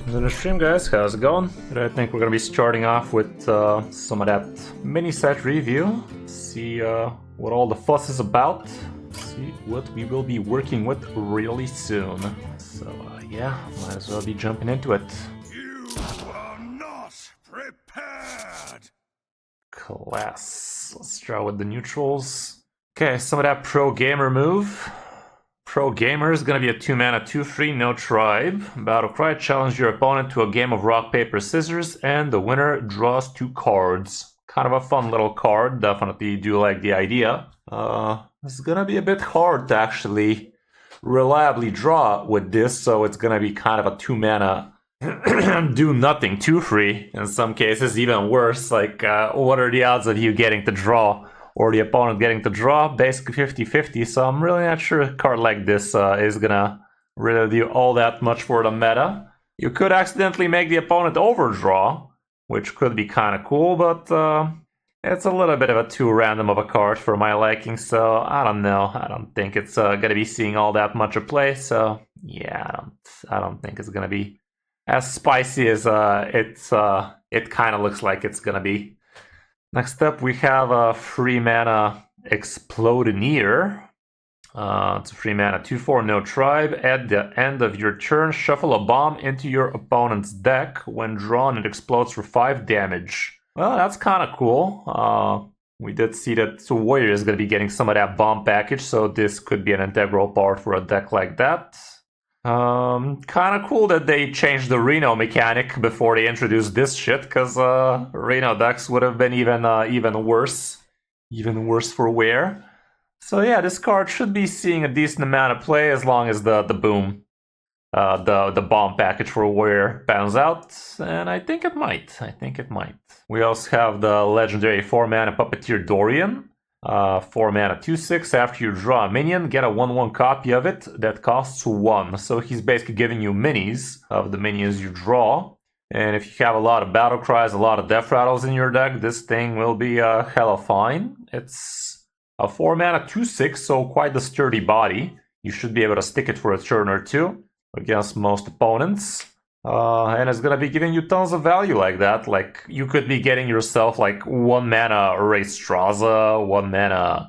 Welcome to the stream, guys. How's it going? Today I think we're gonna be starting off with some of that mini set review. See what all the fuss is about. See what we will be working with really soon. So yeah, might as well be jumping into it. You are not prepared! Class. Let's start with the neutrals. Okay, some of that pro gamer move. Pro Gamer is going to be a 2-mana 2/3, no tribe. Battlecry, challenge your opponent to a game of rock, paper, scissors, and the winner draws 2 cards. Kind of a fun little card, definitely do like the idea. It's going to be a bit hard to actually reliably draw with this, so it's going to be kind of a 2-mana do nothing 2/3. In some cases, even worse, like what are the odds of you getting to draw? Or the opponent getting to draw, basically 50-50, so I'm really not sure a card like this is gonna really do all that much for the meta. You could accidentally make the opponent overdraw, which could be kind of cool, but it's a little bit of a too random of a card for my liking, so I don't know. I don't think it's gonna be seeing all that much of play, so yeah, I don't think it's gonna be as spicy as it kind of looks like it's gonna be. Next up, we have a 3-mana Explodeneer. It's a 3-mana 2/4, no tribe. At the end of your turn, shuffle a bomb into your opponent's deck. When drawn, it explodes for 5 damage. Well, that's kind of cool. We did see that Warrior is going to be getting some of that bomb package, so this could be an integral part for a deck like that. Kind of cool that they changed the Reno mechanic before they introduced this shit, because Reno decks would have been even worse for wear. So yeah, this card should be seeing a decent amount of play as long as the boom, the bomb package for Warrior pans out, and I think it might. We also have the legendary 4-mana Puppeteer Dorian. 4-mana 2/6. After you draw a minion, get a 1/1 copy of it that costs 1. So he's basically giving you minis of the minions you draw. And if you have a lot of battle cries, a lot of death rattles in your deck, this thing will be hella fine. It's a 4-mana 2/6, so quite the sturdy body. You should be able to stick it for a turn or two against most opponents. And it's gonna be giving you tons of value like that. Like, you could be getting yourself like 1-mana Raystraza, 1-mana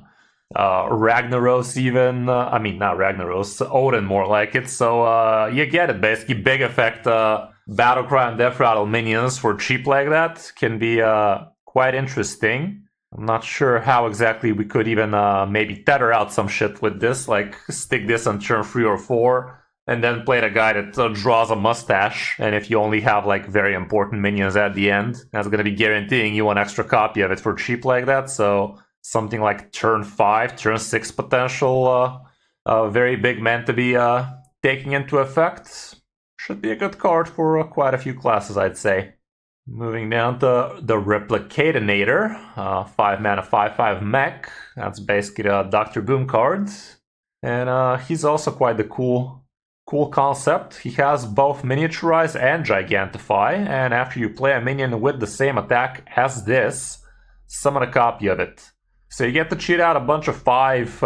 Ragnaros even. I mean, not Ragnaros, Odin more like it. So you get it, basically. Big effect Battlecry and Death Rattle minions for cheap like that can be quite interesting. I'm not sure how exactly we could even maybe tether out some shit with this, like stick this on turn 3 or 4. And then play the guy that draws a mustache, and if you only have like very important minions at the end, that's going to be guaranteeing you an extra copy of it for cheap like that. So something like turn 5, turn 6 potential, very big man to be taking into effect. Should be a good card for quite a few classes, I'd say. Moving down to the Replicatinator, 5-mana 5/5 mech. That's basically the Dr. Boom card. And he's also quite the cool concept. He has both miniaturize and gigantify, and after you play a minion with the same attack as this, summon a copy of it. So you get to cheat out a bunch of 5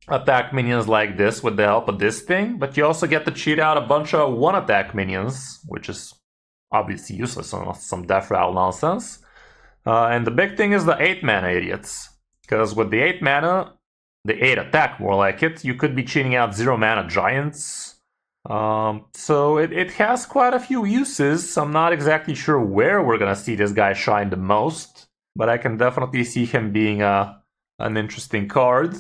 attack minions like this with the help of this thing, but you also get to cheat out a bunch of 1 attack minions, which is obviously useless on some death rattle nonsense. And the big thing is the 8-mana idiots, because with the 8 mana, the 8 attack more like it, you could be cheating out 0-mana giants. So it has quite a few uses. I'm not exactly sure where we're gonna see this guy shine the most, but I can definitely see him being an interesting card.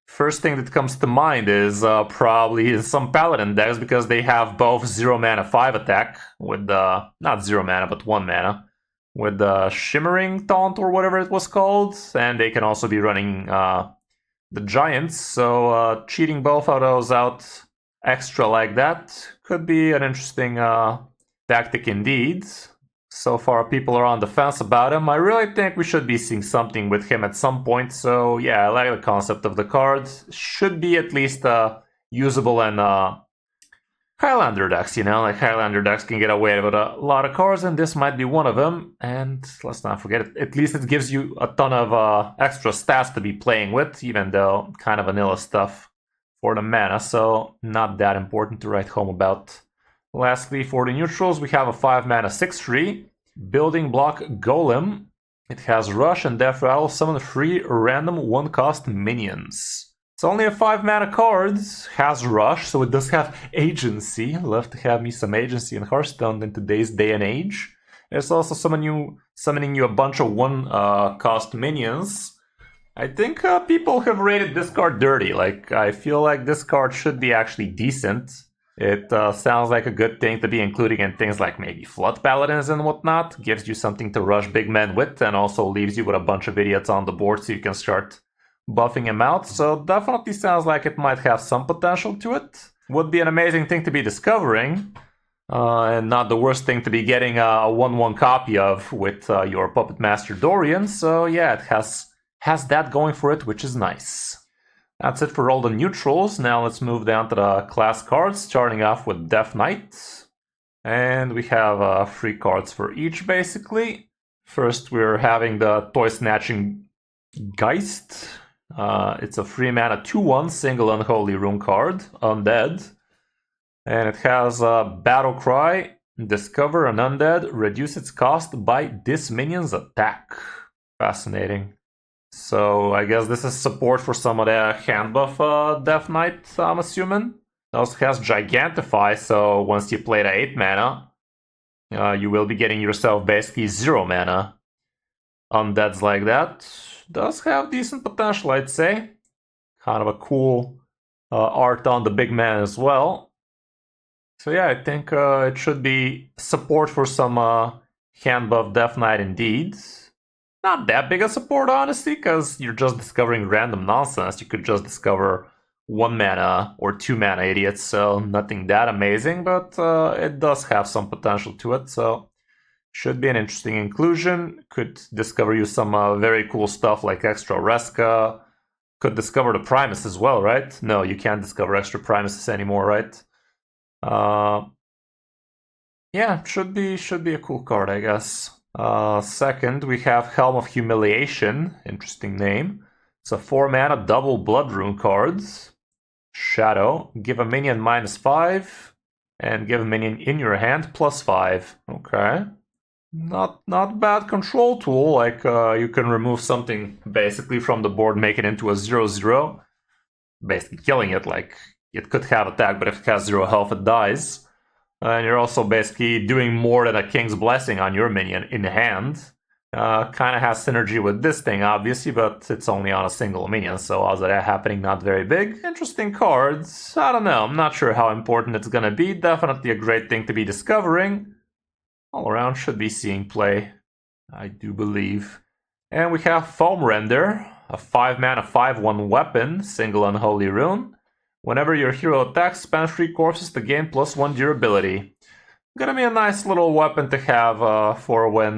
First thing that comes to mind is probably some Paladin decks, because they have both 0-mana 5 attack with not 0-mana but 1-mana. With the Shimmering Taunt or whatever it was called, and they can also be running the Giants, so cheating both of those out extra like that could be an interesting tactic indeed. So far people are on the fence about him. I really think we should be seeing something with him at some point, so yeah, I like the concept of the card. Should be at least usable in Highlander decks, like Highlander decks can get away with a lot of cards, and this might be one of them. And let's not forget it, at least it gives you a ton of extra stats to be playing with, even though kind of vanilla stuff for the mana, so not that important to write home about. Lastly, for the neutrals, we have a 5 mana 6/3 building block Golem. It has Rush and Death Rattle, summon 3 random 1-cost minions. It's only a 5 mana card, has Rush, so it does have agency. Love to have me some agency in Hearthstone in today's day and age. It's also summoning you a bunch of 1-cost minions. I think people have rated this card dirty. Like, I feel like this card should be actually decent. It sounds like a good thing to be including in things like maybe Flood Paladins and whatnot. Gives you something to rush big men with, and also leaves you with a bunch of idiots on the board so you can start buffing him out. So definitely sounds like it might have some potential to it. Would be an amazing thing to be discovering. And not the worst thing to be getting a 1/1 copy of with your Puppet Master Dorian. So yeah, it has that going for it, which is nice. That's it for all the neutrals. Now let's move down to the class cards, starting off with Death Knight. And we have 3 cards for each, basically. First, we're having the Toy Snatching Geist. It's a 3 mana 2/1 single Unholy Rune card, Undead. And it has Battle Cry, discover an undead, reduce its cost by this minion's attack. Fascinating. So I guess this is support for some of the hand buff Death Knight, I'm assuming. It also has Gigantify, so once you play the 8 mana, you will be getting yourself basically 0 mana. Undeads like that. Does have decent potential, I'd say. Kind of a cool art on the big man as well. So yeah, I think it should be support for some hand buff Death Knight indeed. Not that big a support, honestly, because you're just discovering random nonsense. You could just discover 1 mana or 2 mana idiots, so nothing that amazing, but it does have some potential to it, so should be an interesting inclusion. Could discover you some very cool stuff like extra Reska. Could discover the Primus as well, right? No, you can't discover extra Primuses anymore, right? Yeah, should be a cool card, I guess. Second, we have Helm of Humiliation. Interesting name. It's a 4 mana double Blood Rune card. Shadow. Give a minion -5, and give a minion in your hand +5. Okay. Not bad control tool. Like you can remove something basically from the board, make it into a 0/0, basically killing it. Like it could have attack, but if it has 0 health, it dies. And you're also basically doing more than a King's Blessing on your minion in hand. Kind of has synergy with this thing, obviously, but it's only on a single minion, so odds of that happening not very big. Interesting cards. I don't know. I'm not sure how important it's gonna be. Definitely a great thing to be discovering. All around should be seeing play, I do believe. And we have Foam Render, a 5 mana 5/1 weapon, single Unholy Rune. Whenever your hero attacks, spend 3 corpses to gain +1 durability. Gonna be a nice little weapon to have for when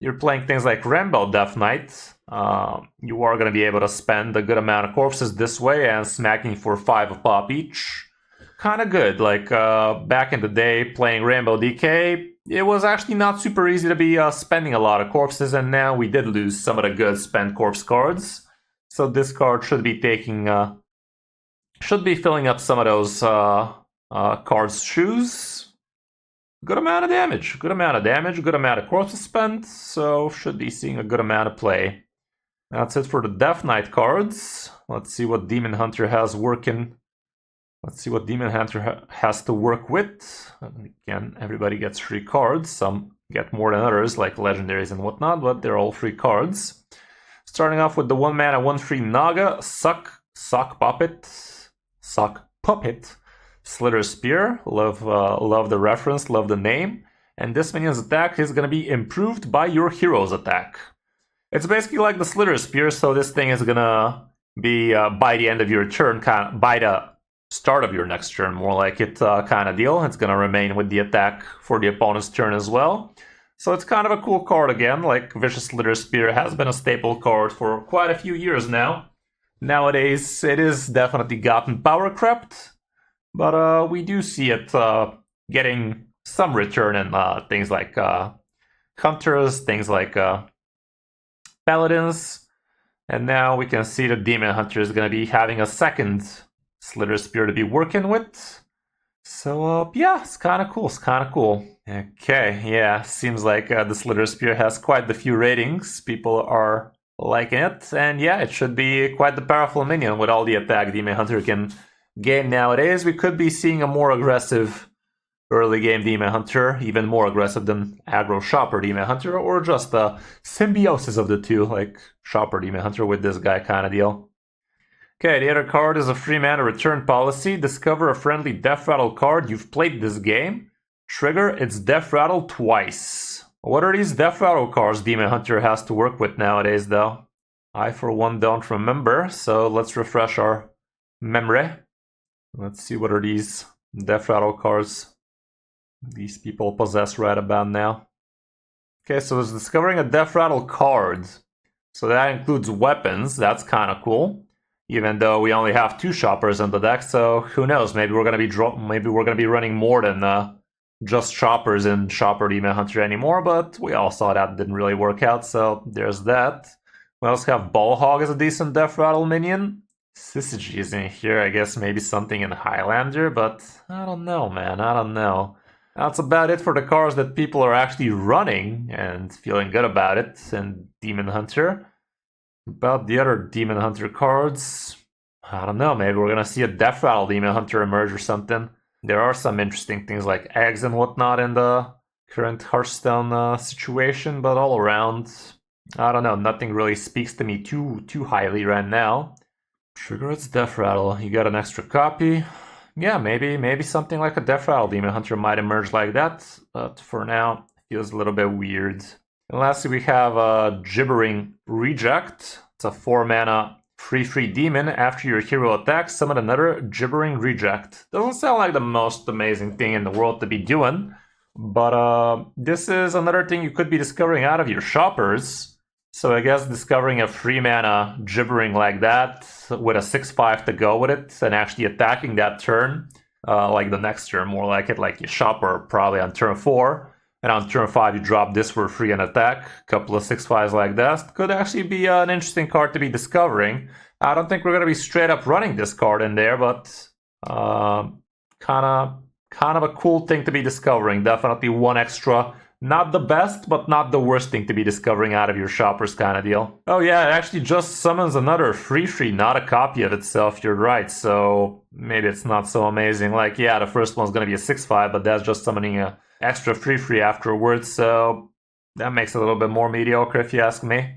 you're playing things like Rainbow Death Knight. You are gonna be able to spend a good amount of corpses this way and smacking for 5 a pop each. Kinda good. Like back in the day playing Rainbow DK, it was actually not super easy to be spending a lot of corpses, and now we did lose some of the good spend corpse cards. So this card should be taking... should be filling up some of those cards' shoes. Good amount of damage, good amount of corpses spent, so should be seeing a good amount of play. That's it for the Death Knight cards. Let's see what Demon Hunter has working. Let's see what Demon Hunter has to work with. Again, everybody gets 3 cards. Some get more than others, like legendaries and whatnot, but they're all 3 cards. Starting off with the 1 mana 1/3 Naga, Sock Puppet, Slither Spear. Love the reference, love the name. And this minion's attack is going to be improved by your hero's attack. It's basically like the Slither Spear, so this thing is going to be by the end of your turn, by the start of your next turn, more like it kind of deal. It's going to remain with the attack for the opponent's turn as well. So it's kind of a cool card again. Like Vicious Slither Spear has been a staple card for quite a few years now. Nowadays, it is definitely gotten power crept, but we do see it getting some return in things like Hunters, things like Paladins, and now we can see the Demon Hunter is going to be having a second Slither Spear to be working with. So, yeah, it's kind of cool. It's kind of cool. Okay, yeah, seems like the Slither Spear has quite the few ratings. People are liking it. And yeah, it should be quite the powerful minion with all the attack Demon Hunter can gain nowadays. We could be seeing a more aggressive early game Demon Hunter, even more aggressive than aggro Shopper Demon Hunter, or just a symbiosis of the two, like Shopper Demon Hunter with this guy kind of deal. Okay, the other card is a free mana return policy. Discover a friendly Death Rattle card you've played this game. Trigger its Death Rattle twice. What are these Death Rattle cards Demon Hunter has to work with nowadays, though? I, for one, don't remember, so let's refresh our memory. Let's see what are these Death Rattle cards these people possess right about now. Okay, so it's discovering a Death Rattle card. So that includes weapons. That's kind of cool. Even though we only have 2 shoppers in the deck, so who knows? Maybe we're gonna be running more than just shoppers in Shopper Demon Hunter anymore. But we all saw that didn't really work out, so there's that. We also have Ball Hog as a decent Death Rattle minion. Syzygy is in here. I guess maybe something in Highlander, but I don't know, man. I don't know. That's about it for the cards that people are actually running and feeling good about it in Demon Hunter. About the other Demon Hunter cards, I don't know, maybe we're gonna see a Death Rattle Demon Hunter emerge or something. There are some interesting things like eggs and whatnot in the current Hearthstone situation, but all around, I don't know, nothing really speaks to me too highly right now. Trigger its Death Rattle, you got an extra copy. Yeah, maybe something like a Death Rattle Demon Hunter might emerge like that, but for now, it feels a little bit weird. And lastly, we have a Gibbering Reject. It's a 4 mana free demon. After your hero attacks, summon another Gibbering Reject. Doesn't sound like the most amazing thing in the world to be doing, but this is another thing you could be discovering out of your shoppers. So I guess discovering a 3 mana Gibbering like that with a 6/5 to go with it and actually attacking that turn, like the next turn, more like it, like your shopper probably on turn 4. And on turn 5, you drop this for free and attack. A couple of 6/5s like that. Could actually be an interesting card to be discovering. I don't think we're going to be straight up running this card in there, but kind of a cool thing to be discovering. Definitely one extra. Not the best, but not the worst thing to be discovering out of your shoppers kind of deal. Oh yeah, it actually just summons another free, not a copy of itself, you're right. So maybe it's not so amazing. Like, yeah, the first one's going to be a 6/5, but that's just summoning a extra free afterwards, so that makes it a little bit more mediocre if you ask me.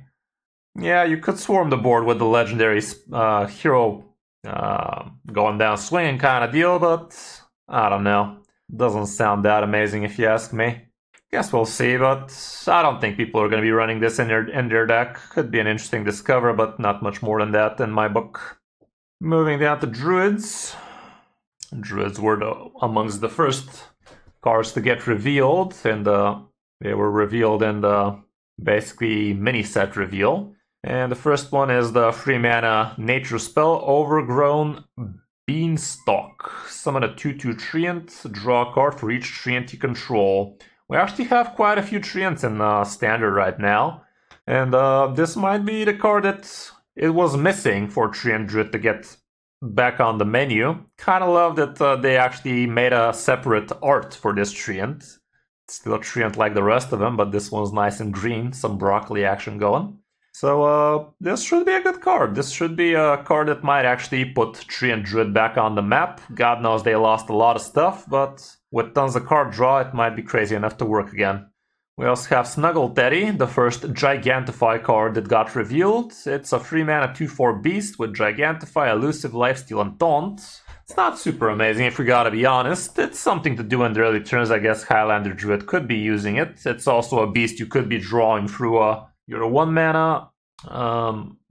Yeah, you could swarm the board with the legendary hero going down swinging kind of deal, but I don't know. Doesn't sound that amazing if you ask me. Guess we'll see, but I don't think people are going to be running this in their deck. Could be an interesting discover, but not much more than that in my book. Moving down to Druids. Druids were amongst the first cards to get revealed, and they were revealed in the basically mini set reveal. And the first one is the 3 mana nature spell Overgrown Beanstalk. Summon a 2/2 treant, draw a card for each treant you control. We actually have quite a few treants in standard right now, and this might be the card that it was missing for Treant Druid to get back on the menu. Kind of love that they actually made a separate art for this treant. Still a treant like the rest of them, but this one's nice and green, some broccoli action going. So this should be a good card. This should be a card that might actually put Treant Druid back on the map. God knows they lost a lot of stuff, but with tons of card draw, it might be crazy enough to work again. We also have Snuggle Teddy, the first Gigantify card that got revealed. It's a 3 mana 2/4 beast with Gigantify, Elusive, Lifesteal, and Taunt. It's not super amazing if we gotta be honest. It's something to do in the early turns. I guess Highlander Druid could be using it. It's also a beast you could be drawing through your 1 mana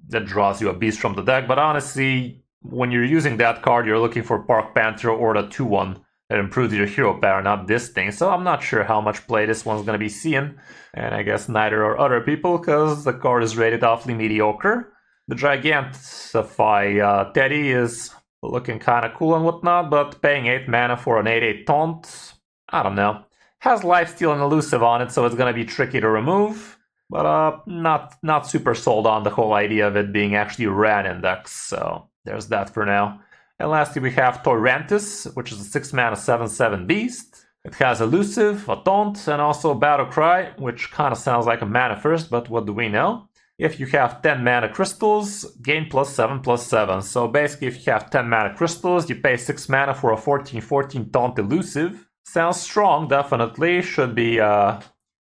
that draws you a beast from the deck. But honestly, when you're using that card, you're looking for Park Panther or the 2/1. That improves your hero power, not this thing. So I'm not sure how much play this one's going to be seeing. And I guess neither are other people, because the card is rated awfully mediocre. The Gigantify Teddy is looking kind of cool and whatnot, but paying 8 mana for an 8/8 taunt, I don't know. Has Lifesteal and Elusive on it, so it's going to be tricky to remove. But not super sold on the whole idea of it being actually ran index. So there's that for now. And lastly, we have Toyrantis, which is a 6 mana 7/7 beast. It has Elusive, a Taunt, and also Battle Cry, which kind of sounds like a mana first, but what do we know? If you have 10 mana crystals, gain +7/+7. So basically, if you have 10 mana crystals, you pay 6 mana for a 14/14 Taunt Elusive. Sounds strong, definitely. Should be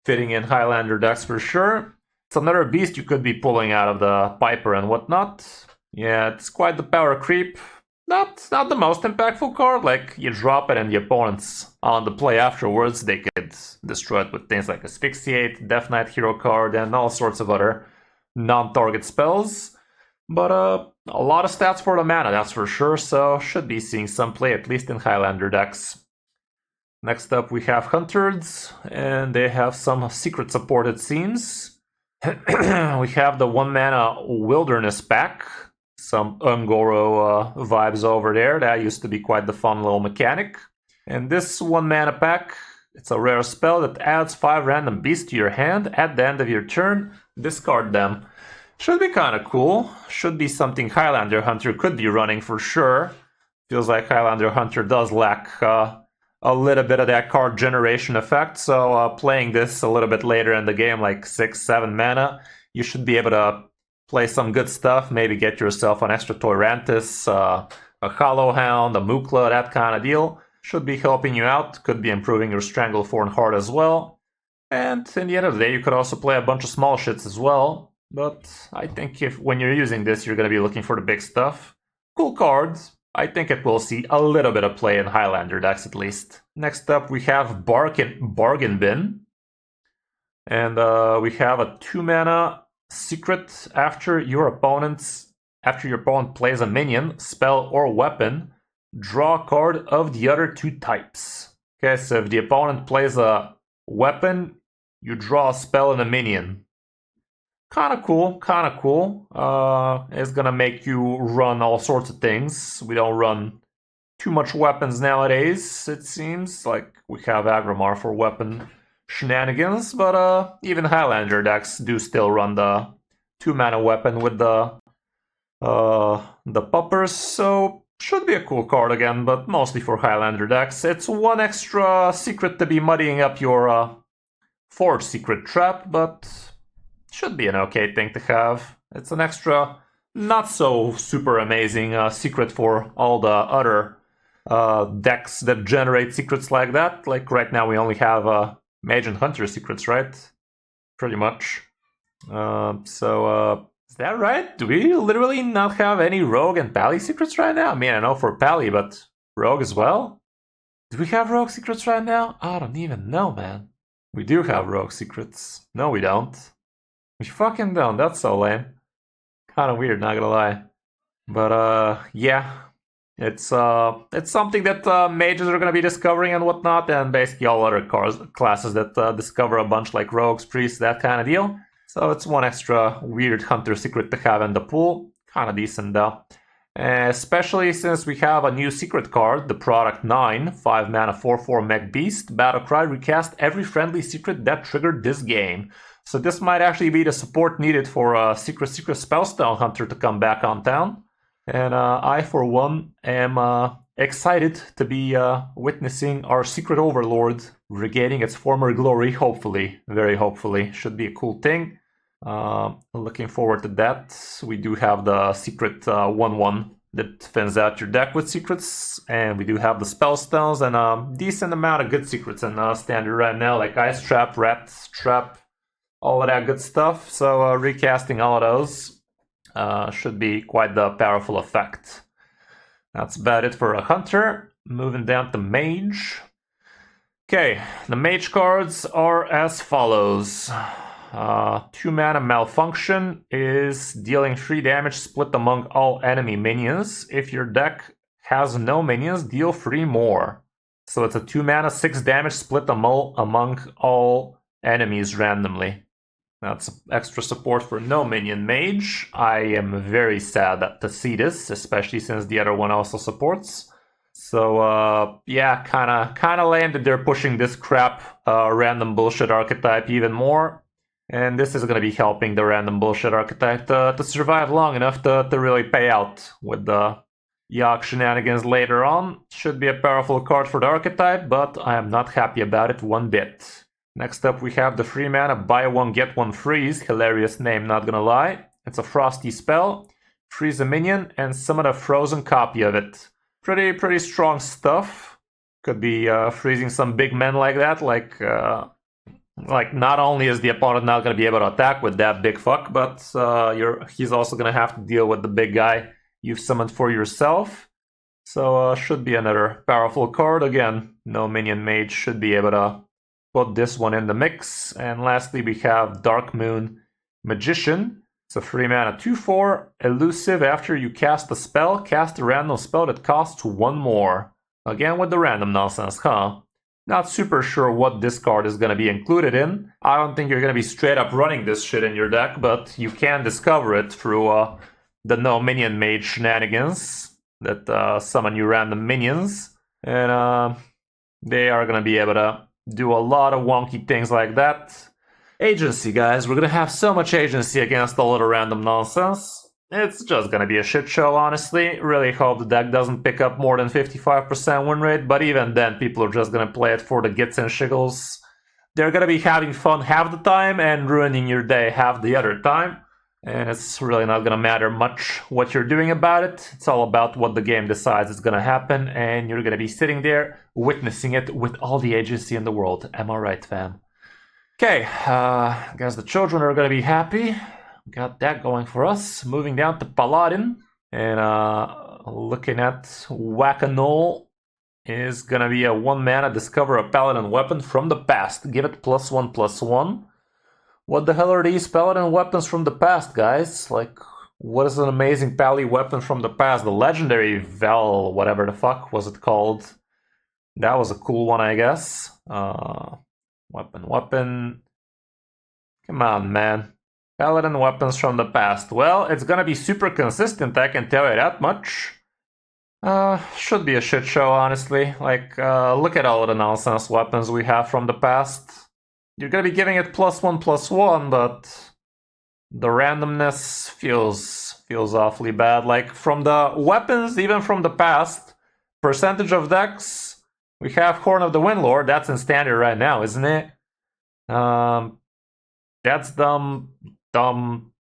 fitting in Highlander decks for sure. It's another beast you could be pulling out of the Piper and whatnot. Yeah, it's quite the power creep. Not the most impactful card. Like, you drop it and the opponents on the play afterwards, they could destroy it with things like Asphyxiate, Death Knight hero card, and all sorts of other non-target spells. But a lot of stats for the mana, that's for sure, so should be seeing some play, at least in Highlander decks. Next up we have Hunters, and they have some secret support, it seems. We have the 1 mana Wilderness pack. Some Ungoro vibes over there. That used to be quite the fun little mechanic. And this 1 mana pack, it's a rare spell that adds 5 random beasts to your hand at the end of your turn. Discard them. Should be kind of cool. Should be something Highlander Hunter could be running for sure. Feels like Highlander Hunter does lack a little bit of that card generation effect. So playing this a little bit later in the game, like 6-7 mana, you should be able to play some good stuff, maybe get yourself an extra Toyrantis, a Hollowhound, a Mukla, that kind of deal. Should be helping you out, could be improving your Stranglethorn Heart as well. And in the end of the day, you could also play a bunch of small shits as well. But I think when you're using this, you're going to be looking for the big stuff. Cool cards. I think it will see a little bit of play in Highlander decks at least. Next up, we have Bargain Bin. And we have a 2 mana secret. After your opponent plays a minion, spell, or weapon, draw a card of the other 2 types. Okay, so if the opponent plays a weapon, you draw a spell and a minion. Kinda cool. It's gonna make you run all sorts of things. We don't run too much weapons nowadays, it seems. Like, we have Agrimar for weapon shenanigans, but even Highlander decks do still run the 2 mana weapon with the puppers, so should be a cool card again, but mostly for Highlander decks. It's 1 extra secret to be muddying up your Forge Secret trap, but should be an okay thing to have. It's an extra, not so super amazing secret for all the other decks that generate secrets like that. Like right now we only have Mage and Hunter secrets, right? Pretty much. Is that right? Do we literally not have any Rogue and Pally secrets right now? I mean, I know for Pally, but Rogue as well? Do we have Rogue secrets right now? I don't even know, man. We do have Rogue secrets. No, we don't. We fucking don't. That's so lame. Kinda weird, not gonna lie. But, yeah. It's something that mages are gonna be discovering and whatnot, and basically all other classes that discover a bunch, like rogues, priests, that kind of deal. So it's 1 extra weird hunter secret to have in the pool. Kinda decent though. Especially since we have a new secret card, the Product 9, 5 mana 4/4 Mech Beast. Battlecry, recast every friendly secret that triggered this game. So this might actually be the support needed for a Secret Spellstone Hunter to come back on town. And I, for one, am excited to be witnessing our Secret Overlord regaining its former glory, hopefully. Very hopefully. Should be a cool thing. Looking forward to that. We do have the Secret 1/1 that thins out your deck with secrets. And we do have the Spellstones and a decent amount of good secrets in Standard right now, like Ice Trap, Rat Trap, all of that good stuff. So recasting all of those should be quite the powerful effect. That's about it for a Hunter. Moving down to Mage. Okay, the Mage cards are as follows. 2 mana Malfunction is dealing 3 damage split among all enemy minions. If your deck has no minions, deal 3 more. So it's a 2 mana 6 damage split among all enemies randomly. That's extra support for no minion Mage. I am very sad to see this, especially since the other one also supports. So yeah, kinda lame that they're pushing this crap random bullshit archetype even more. And this is going to be helping the random bullshit archetype to survive long enough to really pay out with the Yak Shenanigans later on. Should be a powerful card for the archetype, but I am not happy about it one bit. Next up we have the 3 mana buy one get one freeze. Hilarious name, not gonna lie. It's a frosty spell. Freeze a minion and summon a frozen copy of it. Pretty strong stuff. Could be freezing some big men like that, like not only is the opponent not going to be able to attack with that big fuck, but he's also going to have to deal with the big guy you've summoned for yourself. So should be another powerful card. Again, no minion mage should be able to put this one in the mix. And lastly, we have Dark Moon Magician. It's a 3 mana 2/4 elusive. After you cast a spell, cast a random spell that costs 1 more. Again with the random nonsense, huh? Not super sure what this card is going to be included in. I don't think you're going to be straight up running this shit in your deck, but you can discover it through the no minion mage shenanigans that summon you random minions. And they are going to be able to do a lot of wonky things like that. Agency, guys. We're going to have so much agency against all of the random nonsense. It's just gonna be a shit show, honestly. Really hope the deck doesn't pick up more than 55% win rate, but even then, people are just gonna play it for the gits and shiggles. They're gonna be having fun half the time and ruining your day half the other time. And it's really not gonna matter much what you're doing about it. It's all about what the game decides is gonna happen, and you're gonna be sitting there witnessing it with all the agency in the world. Am I right, fam? Okay, I guess the children are gonna be happy. Got that going for us. Moving down to Paladin. And looking at Whack-A-Null is gonna be a 1 mana discover a Paladin weapon from the past. Give it +1/+1. What the hell are these Paladin weapons from the past, guys? Like, what is an amazing Pally weapon from the past? The legendary Vel, whatever the fuck was it called? That was a cool one, I guess. Weapon. Come on, man. Paladin weapons from the past. Well, it's gonna be super consistent, I can tell you that much. Should be a shit show, honestly. Like, look at all of the nonsense weapons we have from the past. You're gonna be giving it +1/+1, but the randomness feels awfully bad. Like, from the weapons, even from the past, percentage of decks, we have Horn of the Windlord. That's in standard right now, isn't it? That's dumb.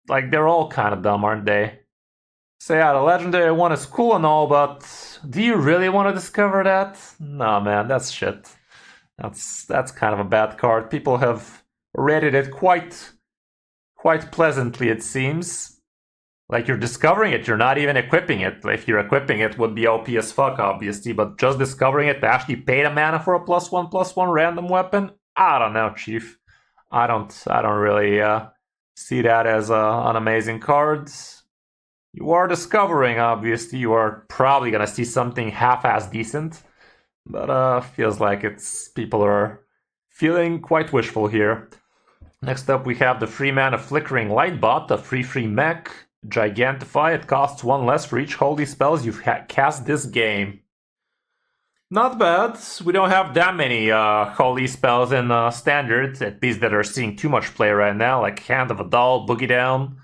Like, they're all kind of dumb, aren't they? So yeah, the legendary one is cool and all, but do you really want to discover that? Nah, man, that's shit. That's kind of a bad card. People have rated it quite pleasantly, it seems. Like, you're discovering it, you're not even equipping it. If you're equipping it, would be OP as fuck, obviously, but just discovering it to actually pay the mana for a +1/+1 random weapon? I don't know, Chief. I don't really see that as an amazing card. You are discovering, obviously. You are probably gonna see something half-ass decent, but feels like people are feeling quite wishful here. Next up, we have the 3 mana Flickering Lightbot, a 3/3 mech. Gigantify. It costs 1 less for each holy spells you've cast this game. Not bad. We don't have that many holy spells in standard, at least that are seeing too much play right now, like Hand of a Doll, Boogie Down.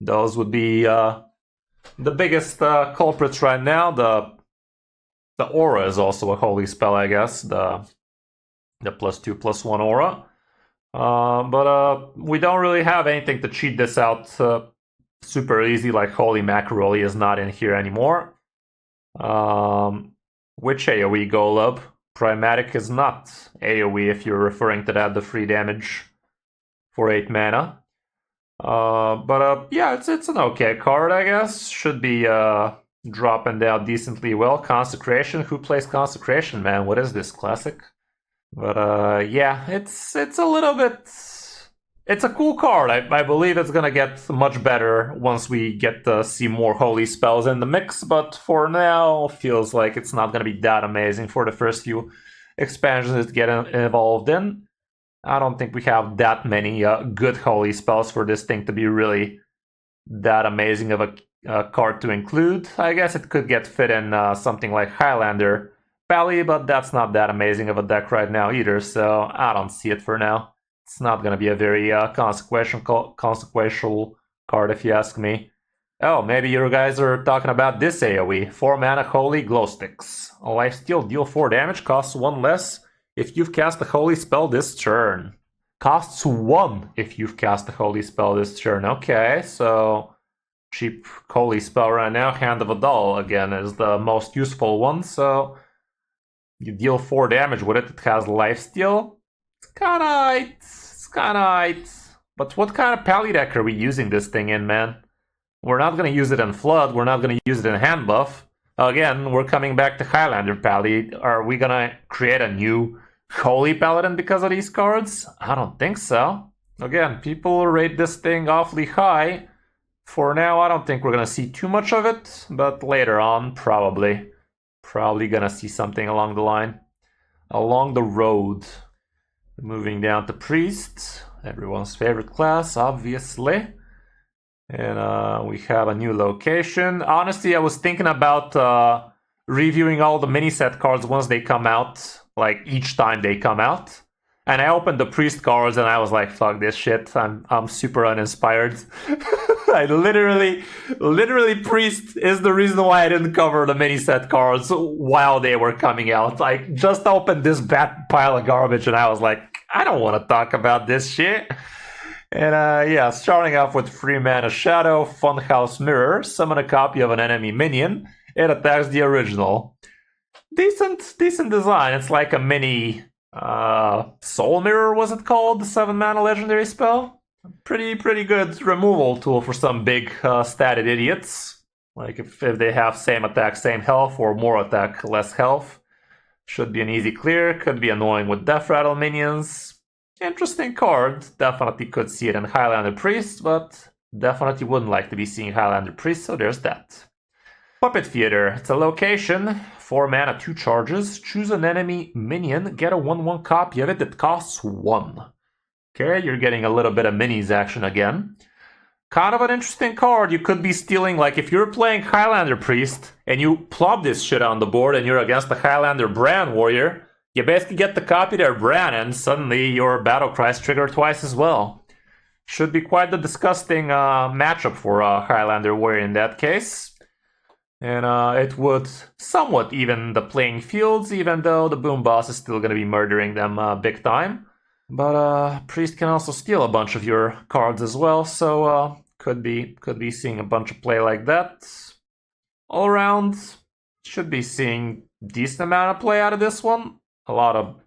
Those would be the biggest culprits right now. The Aura is also a holy spell, I guess. The +2/+1 Aura. But we don't really have anything to cheat this out super easy, like Holy Macaroni is not in here anymore. Which AoE Golub? Primatic is not AoE if you're referring to that, the free damage for 8 mana. But yeah, it's an okay card, I guess. Should be dropping down decently well. Consecration, who plays Consecration, man? What is this, classic? But yeah, it's a little bit... It's a cool card. I believe it's gonna get much better once we get to see more holy spells in the mix, but for now, feels like it's not gonna be that amazing for the first few expansions that get involved in. I don't think we have that many good holy spells for this thing to be really that amazing of a card to include. I guess it could get fit in something like Highlander Pally, but that's not that amazing of a deck right now either, so I don't see it for now. It's not going to be a very consequential card, if you ask me. Oh, maybe you guys are talking about this AoE. 4 mana Holy Glow Sticks. A lifesteal, deal 4 damage, costs 1 less if you've cast a holy spell this turn. Costs 1 if you've cast a holy spell this turn. Okay, so cheap holy spell right now. Hand of Adal again is the most useful one, so you deal 4 damage with it. It has lifesteal. It's kinda aight. But what kind of pally deck are we using this thing in, man? We're not gonna use it in Flood, we're not gonna use it in hand buff. Again, we're coming back to Highlander Pally. Are we gonna create a new Holy Paladin because of these cards? I don't think so. Again, people rate this thing awfully high. For now, I don't think we're gonna see too much of it, but later on, probably. Probably gonna see something along the line. Along the road. Moving down to Priest. Everyone's favorite class, obviously. And we have a new location. Honestly, I was thinking about reviewing all the mini set cards once they come out, like each time they come out. And I opened the Priest cards and I was like, fuck this shit. I'm super uninspired. I literally Priest is the reason why I didn't cover the mini set cards while they were coming out. I just opened this bad pile of garbage and I was like, I don't want to talk about this shit. And yeah, starting off with 3 mana Shadow, Funhouse Mirror, summon a copy of an enemy minion, it attacks the original. Decent design. It's like a mini Soul Mirror, was it called? The 7 mana legendary spell? Pretty good removal tool for some big statted idiots. Like if they have same attack, same health, or more attack, less health. Should be an easy clear, could be annoying with Death Rattle minions. Interesting card. Definitely could see it in Highlander Priest, but definitely wouldn't like to be seeing Highlander Priest, so there's that. Puppet Theater. It's a location. 4 mana, 2 charges. Choose an enemy minion. Get a 1/1 copy of it that costs 1. Okay, you're getting a little bit of minis action again. Kind of an interesting card. You could be stealing, like if you're playing Highlander Priest and you plop this shit on the board and you're against the Highlander Bran Warrior, you basically get to copy their Bran and suddenly your battle cries trigger twice as well. Should be quite the disgusting matchup for Highlander Warrior in that case. And it would somewhat even the playing fields, even though the Boom Boss is still going to be murdering them big time. But Priest can also steal a bunch of your cards as well, so could be seeing a bunch of play like that. All around, should be seeing decent amount of play out of this one. A lot of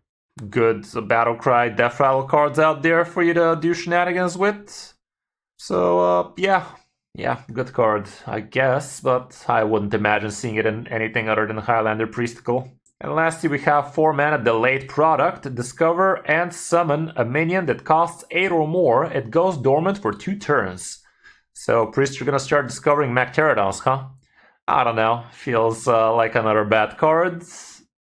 good Battlecry, Death Rattle cards out there for you to do shenanigans with. So yeah, good card, I guess, but I wouldn't imagine seeing it in anything other than Highlander Priesticle. And lastly, we have 4 mana Delayed Product. Discover and summon a minion that costs 8 or more. It goes dormant for 2 turns. So, Priest, you're gonna start discovering Macterodons, huh? I don't know. Feels like another bad card.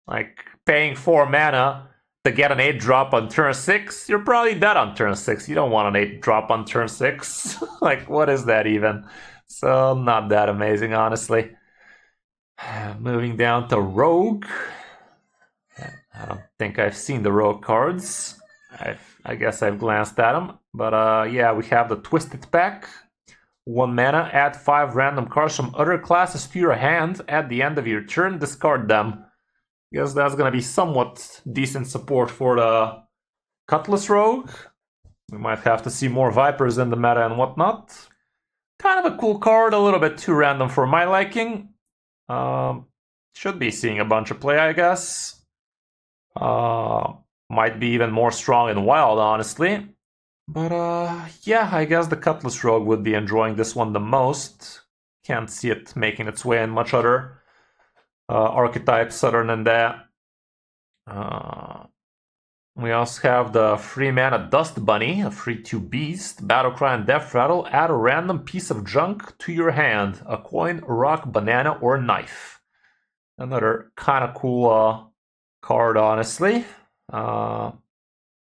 Like, paying 4 mana to get an 8-drop on turn 6, you're probably dead on turn 6. You don't want an 8-drop on turn 6. Like, what is that even? So, not that amazing, honestly. Moving down to Rogue. I don't think I've seen the Rogue cards. I guess I've glanced at them. But yeah, we have the Twisted Pack. 1 mana, add 5 random cards from other classes to your hand. At the end of your turn, discard them. Guess that's gonna be somewhat decent support for the Cutlass Rogue. We might have to see more Vipers in the meta and whatnot. Kind of a cool card, a little bit too random for my liking. Should be seeing a bunch of play, I guess. Might be even more strong in Wild, honestly. But yeah, I guess the Cutlass Rogue would be enjoying this one the most. Can't see it making its way in much other archetypes other than that. We also have the 3 mana Dust Bunny, a 3/2 beast, Battlecry and Death Rattle. Add a random piece of junk to your hand, a coin, rock, banana, or knife. Another kind of cool card, honestly.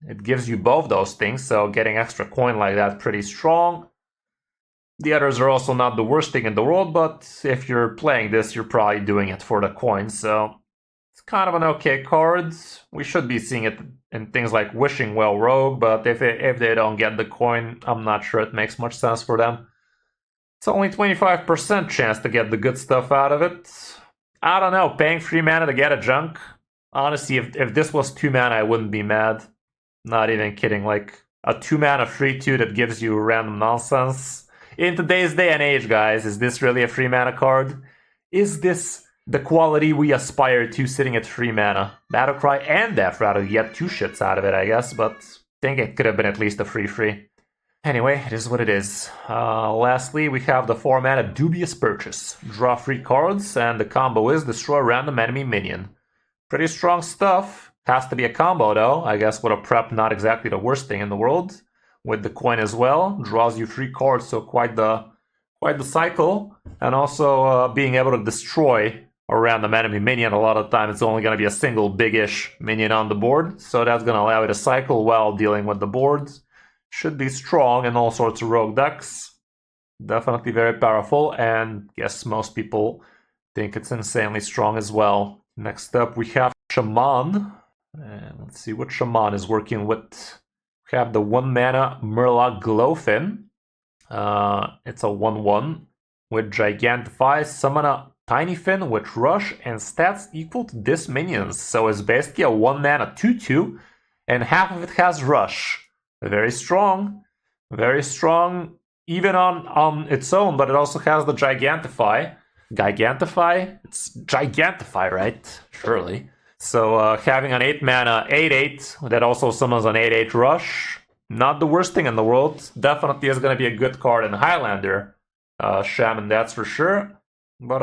It gives you both those things, so getting extra coin like that pretty strong. The others are also not the worst thing in the world, but if you're playing this, you're probably doing it for the coin, so it's kind of an okay card. We should be seeing it in things like Wishing Well Rogue, but if they don't get the coin, I'm not sure it makes much sense for them. It's only 25% chance to get the good stuff out of it. I don't know, paying 3 mana to get a junk? Honestly, if this was 2 mana, I wouldn't be mad. Not even kidding, like a 2 mana 3/2 that gives you random nonsense. In today's day and age, guys, is this really a 3 mana card? Is this the quality we aspire to sitting at 3 mana? Battlecry and Death Rattle, you get 2 shits out of it, I guess, but I think it could have been at least a 3/3. Anyway, it is what it is. Lastly, we have the 4 mana Dubious Purchase. Draw 3 cards, and the combo is destroy a random enemy minion. Pretty strong stuff. Has to be a combo though. I guess with a prep, not exactly the worst thing in the world. With the coin as well, draws you 3 cards, so quite the cycle. And also being able to destroy a random enemy minion. A lot of the time, it's only going to be a single big-ish minion on the board, so that's going to allow you to cycle while dealing with the board. Should be strong in all sorts of rogue decks. Definitely very powerful, and yes, most people think it's insanely strong as well. Next up, we have Shaman. And let's see what Shaman is working with. We have the 1 mana Murloc Glowfin. It's a 1/1 with Gigantify. Summon a Tiny Fin with Rush and stats equal to this minion's. So it's basically a 1 mana 2/2, and half of it has Rush. Very strong. Very strong, even on its own, but it also has the Gigantify. Gigantify? It's Gigantify, right? Surely. So having an 8 mana 8/8 that also summons an 8/8 Rush, not the worst thing in the world. Definitely is going to be a good card in Highlander Shaman, that's for sure. But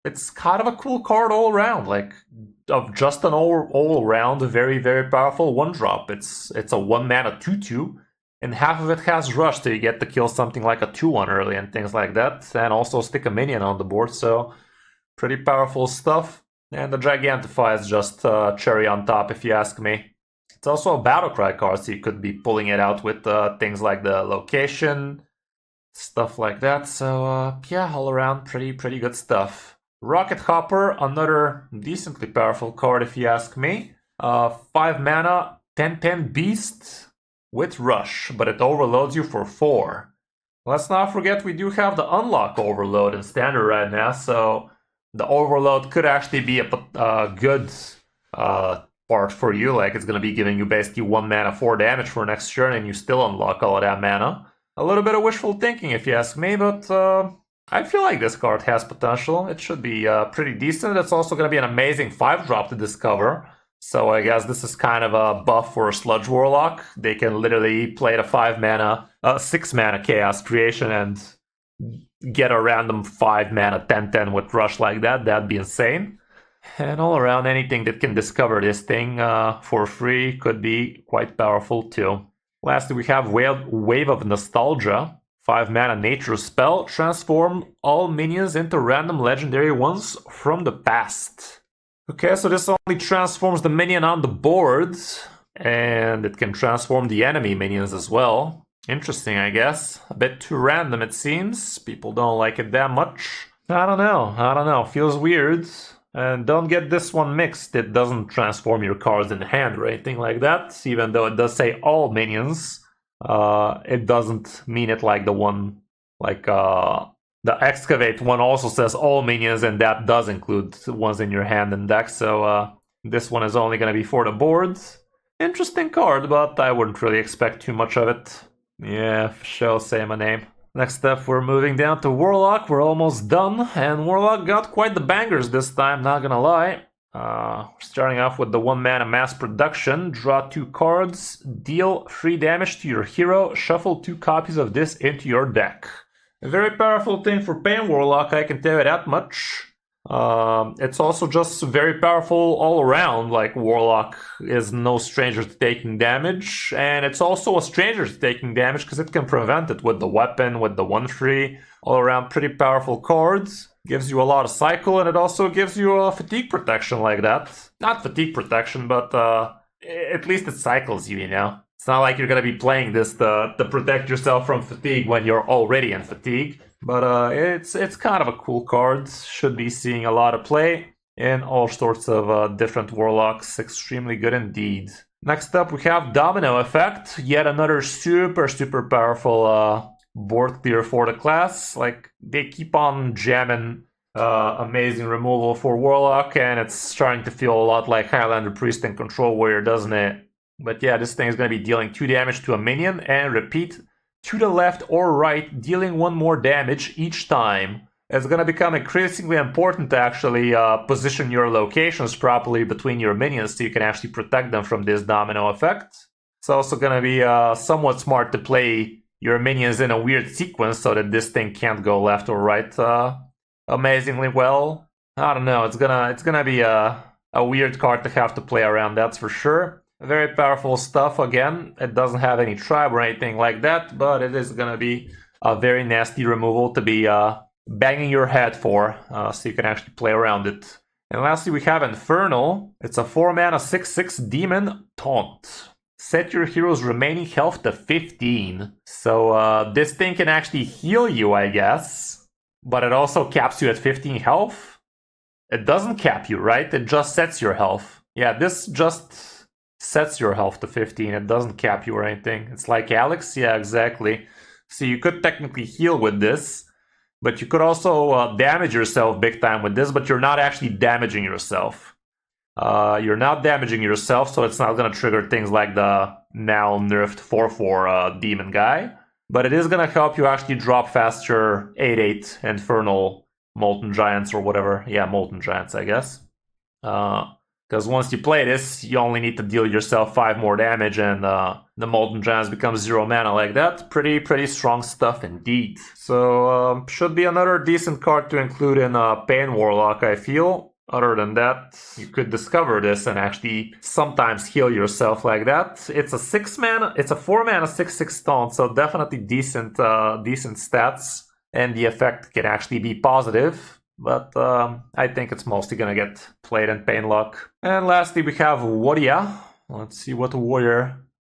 it's kind of a cool card all around, like of just an all around very, very powerful 1-drop. It's a 1 mana 2/2, and half of it has Rush, so you get to kill something like a 2/1 early and things like that, and also stick a minion on the board, so pretty powerful stuff. And the Gigantify is just cherry on top, if you ask me. It's also a Battlecry card, so you could be pulling it out with things like the location, stuff like that. So yeah, all around pretty good stuff. Rocket Hopper, another decently powerful card, if you ask me. 5 mana, 10/10 Beast with Rush, but it overloads you for 4. Let's not forget we do have the Unlock Overload in Standard right now, so the Overload could actually be a good part for you. Like, it's going to be giving you basically 1 mana 4 damage for next turn, and you still unlock all of that mana. A little bit of wishful thinking, if you ask me, but I feel like this card has potential. It should be pretty decent. It's also going to be an amazing 5-drop to discover. So I guess this is kind of a buff for a Sludge Warlock. They can literally play the 5 mana, 6 mana Chaos Creation and get a random 5 mana 10/10 with Rush like that. That'd be insane. And all around, anything that can discover this thing for free could be quite powerful too. Lastly, we have Wave of Nostalgia. 5 mana nature spell. Transform all minions into random legendary ones from the past. Okay, so this only transforms the minion on the board, and it can transform the enemy minions as well. Interesting, I guess. A bit too random, it seems. People don't like it that much. I don't know. Feels weird. And don't get this one mixed. It doesn't transform your cards in hand or anything like that. Even though it does say all minions, it doesn't mean it like the one, like the Excavate one also says all minions, and that does include ones in your hand and deck. So this one is only going to be for the board. Interesting card, but I wouldn't really expect too much of it. Yeah, for sure, say my name. Next up, we're moving down to Warlock. We're almost done, and Warlock got quite the bangers this time, not gonna lie. Starting off with the 1 mana Mass Production. Draw 2 cards, deal 3 damage to your hero, shuffle 2 copies of this into your deck. A very powerful thing for Pain Warlock, I can tell you that much. It's also just very powerful all around. Like, Warlock is no stranger to taking damage, and it's also a stranger to taking damage because it can prevent it with the weapon, with the 1/3. All around pretty powerful cards. Gives you a lot of cycle, and it also gives you a fatigue protection like that. Not fatigue protection, but at least it cycles you, you know? It's not like you're gonna be playing this to protect yourself from fatigue when you're already in fatigue. But it's kind of a cool card. Should be seeing a lot of play in all sorts of different Warlocks. Extremely good indeed. Next up, we have Domino Effect. Yet another super powerful board clear for the class. Like, they keep on jamming amazing removal for Warlock, and it's starting to feel a lot like Highlander Priest and Control Warrior, doesn't it? But yeah, this thing is going to be dealing 2 damage to a minion, and repeat, to the left or right, dealing 1 more damage each time. It's going to become increasingly important to actually position your locations properly between your minions so you can actually protect them from this domino effect. It's also going to be somewhat smart to play your minions in a weird sequence so that this thing can't go left or right amazingly well. I don't know, it's gonna be a weird card to have to play around, that's for sure. Very powerful stuff again. It doesn't have any tribe or anything like that, but it is gonna be a very nasty removal to be banging your head for, so you can actually play around it. And lastly, we have Infernal. It's a 4-mana 6/6 demon taunt. Set your hero's remaining health to 15. So this thing can actually heal you, I guess, but it also caps you at 15 health. It doesn't cap you, right? It just sets your health. Yeah, this just sets your health to 15. It doesn't cap you or anything. It's like Alex? Yeah, exactly. So you could technically heal with this, but you could also damage yourself big time with this, but you're not actually damaging yourself. You're not damaging yourself, so it's not going to trigger things like the now nerfed 4/4 demon guy. But it is going to help you actually drop faster 8/8 Infernal Molten Giants or whatever. Yeah, Molten Giants, I guess. Because once you play this, you only need to deal yourself 5 more damage, and the Molten Giants become 0 mana like that. Pretty strong stuff indeed. So, should be another decent card to include in Pain Warlock, I feel. Other than that, you could discover this and actually sometimes heal yourself like that. It's a 6-mana, it's a 4-mana 6/6 taunt, so definitely decent stats, and the effect can actually be positive. But I think it's mostly gonna get played in Painlock. And lastly, we have Warrior. Let's see what the Warrior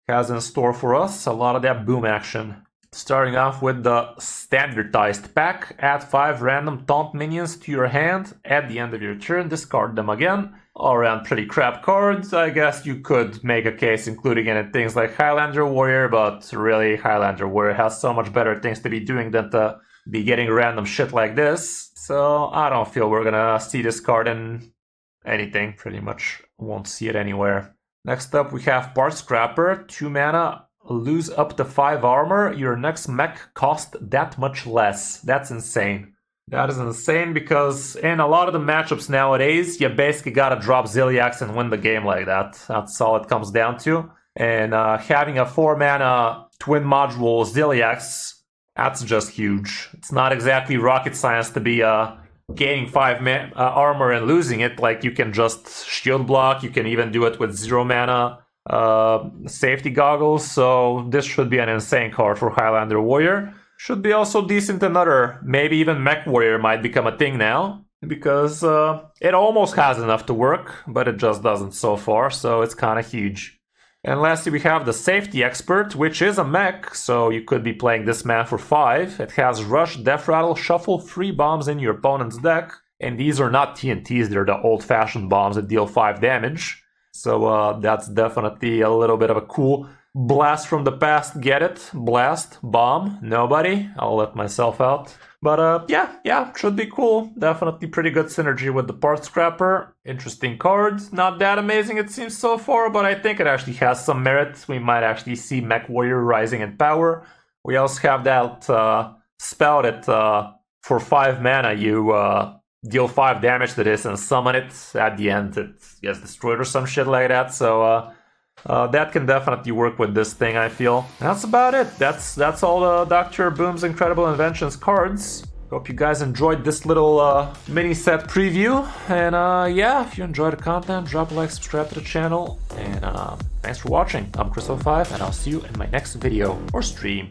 has in store for us. A lot of that boom action. Starting off with the standardized pack, add 5 random taunt minions to your hand. At the end of your turn, discard them again. All around pretty crap cards. I guess you could make a case including it in things like Highlander Warrior, but really Highlander Warrior has so much better things to be doing than to be getting random shit like this. So I don't feel we're gonna see this card in anything, pretty much won't see it anywhere. Next up we have Part Scrapper, 2 mana. Lose up to 5 armor, your next mech cost that much less. That's insane. That is insane because in a lot of the matchups nowadays, you basically gotta drop Ziliax and win the game like that. That's all it comes down to. And having a 4-mana twin module Ziliax, that's just huge. It's not exactly rocket science to be gaining 5 armor and losing it. Like, you can just shield block, you can even do it with 0 mana. Safety goggles, so this should be an insane card for Highlander Warrior. Should be also decent another, maybe even Mech Warrior might become a thing now, because it almost has enough to work, but it just doesn't so far, so it's kind of huge. And lastly we have the Safety Expert, which is a mech, so you could be playing this man for 5. It has Rush, Death Rattle, Shuffle 3 bombs in your opponent's deck, and these are not TNTs, they're the old-fashioned bombs that deal 5 damage. So that's definitely a little bit of a cool blast from the past. Get it? Blast? Bomb? Nobody? I'll let myself out. But yeah, should be cool. Definitely pretty good synergy with the Part Scrapper. Interesting card. Not that amazing it seems so far, but I think it actually has some merit. We might actually see Mech Warrior rising in power. We also have that spell that for 5 mana you deal 5 damage to this and summon it. At the end it gets destroyed or some shit like that, so that can definitely work with this thing, I feel. That's about it. That's all the Dr. Boom's Incredible Inventions cards. Hope you guys enjoyed this little mini set preview, and yeah, if you enjoyed the content, drop a like, subscribe to the channel, and thanks for watching. I'm Kris05, and I'll see you in my next video or stream.